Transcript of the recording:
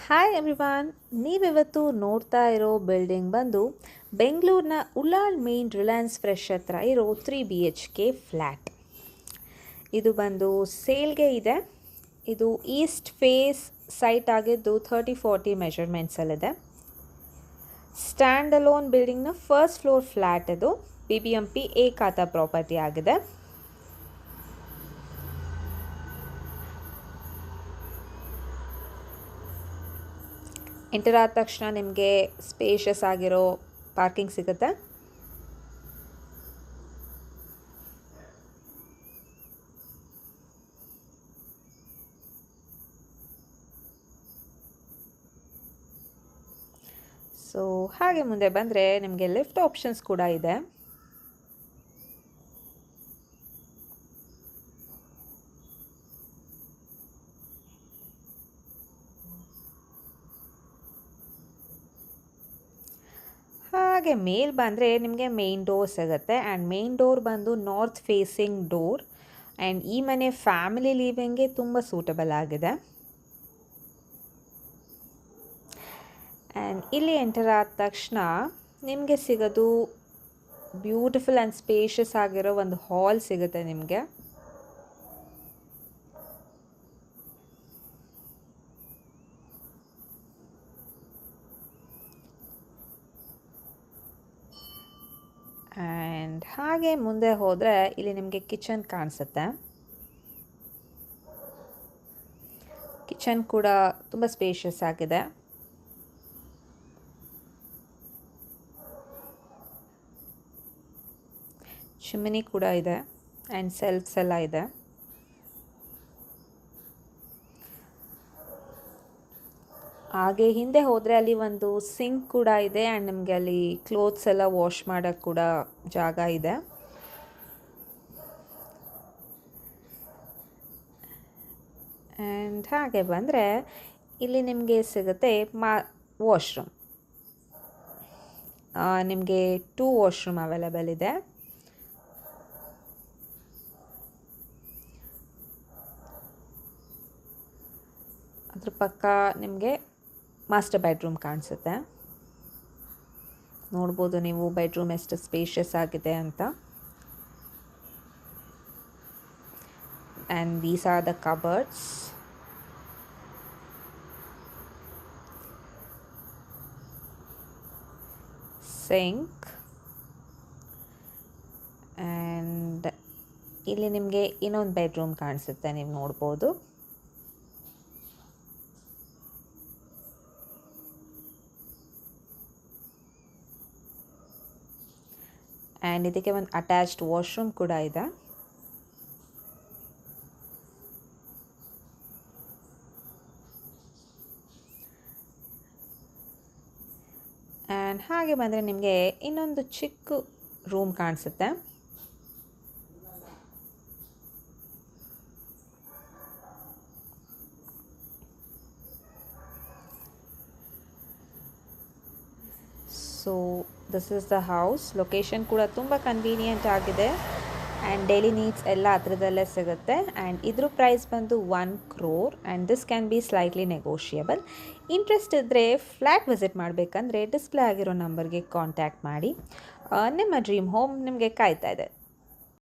Hi everyone, ನೀವಿವತ್ತು ನೋಡ್ತಾ ಇರೋ building ಬಂದು ಬೆಂಗಳೂರಿನ ಉಳ್ಳಾಳ್ ಮೇನ್ ರಿಲಯನ್ಸ್ ಫ್ರೆಶ್ ಹತ್ರ ಇರೋ 3 BHK ಫ್ಲ್ಯಾಟ್. ಇದು ಬಂದು ಸೇಲ್ಗೆ ಇದೆ. ಇದು ಈಸ್ಟ್ ಫೇಸ್ ಸೈಟ್ ಆಗಿದ್ದು 30-40 ಮೆಷರ್ಮೆಂಟ್ಸಲ್ಲಿದೆ. ಸ್ಟ್ಯಾಂಡ್ ಅಲೋನ್ ಬಿಲ್ಡಿಂಗ್ನ ಫಸ್ಟ್ ಫ್ಲೋರ್ ಫ್ಲ್ಯಾಟ್ ಇದು. BBMP ಎ ಖಾತಾ ಪ್ರಾಪರ್ಟಿ ಆಗಿದೆ. ಎಂಟರ್ ಆದ ತಕ್ಷಣ ನಿಮಗೆ ಸ್ಪೇಷಿಯಸ್ ಆಗಿರೋ ಪಾರ್ಕಿಂಗ್ ಸಿಗುತ್ತೆ. ಸೊ ಹಾಗೆ ಮುಂದೆ ಬಂದರೆ ನಿಮಗೆ ಲಿಫ್ಟ್ ಆಪ್ಷನ್ಸ್ ಕೂಡ ಇದೆ. ಹಾಗೆ ಮೇಲ್ ಬಂದರೆ ನಿಮಗೆ ಮೇನ್ ಡೋರ್ ಸಿಗುತ್ತೆ. ಆ್ಯಂಡ್ ಮೇನ್ ಡೋರ್ ಬಂದು ನಾರ್ತ್ ಫೇಸಿಂಗ್ ಡೋರ್. ಆ್ಯಂಡ್ ಈ ಮನೆ ಫ್ಯಾಮಿಲಿ ಲಿವಿಂಗ್ಗೆ ತುಂಬ ಸೂಟಬಲ್ ಆಗಿದೆ. ಆ್ಯಂಡ್ ಇಲ್ಲಿ ಎಂಟರ್ ಆದ ತಕ್ಷಣ ನಿಮಗೆ ಸಿಗೋದು ಬ್ಯೂಟಿಫುಲ್ ಆ್ಯಂಡ್ ಸ್ಪೇಷಿಯಸ್ ಆಗಿರೋ ಒಂದು ಹಾಲ್ ಸಿಗುತ್ತೆ ನಿಮಗೆ. ಆ್ಯಂಡ್ ಹಾಗೆ ಮುಂದೆ ಹೋದರೆ ಇಲ್ಲಿ ನಿಮಗೆ ಕಿಚನ್ ಕಾಣಿಸುತ್ತೆ. ಕಿಚನ್ ಕೂಡ ತುಂಬ ಸ್ಪೇಷಿಯಸ್ ಆಗಿದೆ. ಚಿಮ್ನಿ ಕೂಡ ಇದೆ ಆ್ಯಂಡ್ ಸೆಲ್ಫ್ಸ್ ಎಲ್ಲ ಇದೆ. ಹಾಗೆ ಹಿಂದೆ ಹೋದರೆ ಅಲ್ಲಿ ಒಂದು ಸಿಂಕ್ ಕೂಡ ಇದೆ. ಆ್ಯಂಡ್ ನಿಮಗೆ ಅಲ್ಲಿ ಕ್ಲೋತ್ಸ್ ಎಲ್ಲ ವಾಶ್ ಮಾಡೋಕ್ಕೆ ಕೂಡ ಜಾಗ ಇದೆ. ಆ್ಯಂಡ್ ಹಾಗೆ ಬಂದರೆ ಇಲ್ಲಿ ನಿಮಗೆ ಸಿಗುತ್ತೆ ವಾಶ್ರೂಮ್. ನಿಮಗೆ 2 ವಾಶ್ರೂಮ್ ಅವೈಲೇಬಲ್ ಇದೆ. ಅದ್ರ ಪಕ್ಕ ನಿಮಗೆ ಮಾಸ್ಟರ್ ಬೆಡ್ರೂಮ್ ಕಾಣಿಸುತ್ತೆ. ನೋಡ್ಬೋದು ನೀವು ಬೆಡ್ರೂಮ್ ಎಷ್ಟು ಸ್ಪೇಷಿಯಸ್ ಆಗಿದೆ ಅಂತ. And these are the cupboards. Sink. And ಇಲ್ಲಿ ನಿಮಗೆ ಇನ್ನೊಂದು ಬೆಡ್ರೂಮ್ ಕಾಣಿಸುತ್ತೆ, ನೀವು ನೋಡ್ಬೋದು. ಆ್ಯಂಡ್ ಇದಕ್ಕೆ ಒಂದು ಅಟ್ಯಾಚ್ಡ್ ವಾಶ್ರೂಮ್ ಕೂಡ ಇದೆ. ಆ್ಯಂಡ್ ಹಾಗೆ ಬಂದರೆ ನಿಮಗೆ ಇನ್ನೊಂದು ಚಿಕ್ಕ ರೂಮ್ ಕಾಣಿಸುತ್ತೆ. So this is the house. Location ಕೂಡ ತುಂಬ ಕನ್ವೀನಿಯೆಂಟ್ ಆಗಿದೆ. ಆ್ಯಂಡ್ ಡೈಲಿ ನೀಡ್ಸ್ ಎಲ್ಲ ಹತ್ರದಲ್ಲೇ ಸಿಗುತ್ತೆ. ಆ್ಯಂಡ್ ಇದ್ರ ಪ್ರೈಸ್ ಬಂದು 1 crore. And this can be slightly negotiable. Interest ಇದ್ದರೆ ಫ್ಲ್ಯಾಟ್ ವಿಸಿಟ್ ಮಾಡಬೇಕಂದ್ರೆ ಡಿಸ್ಪ್ಲೇ ಆಗಿರೋ ನಂಬರ್ಗೆ ಕಾಂಟ್ಯಾಕ್ಟ್ ಮಾಡಿ. ನಿಮ್ಮ ಡ್ರೀಮ್ ಹೋಮ್ ನಿಮಗೆ ಕಾಯ್ತಾ ಇದೆ.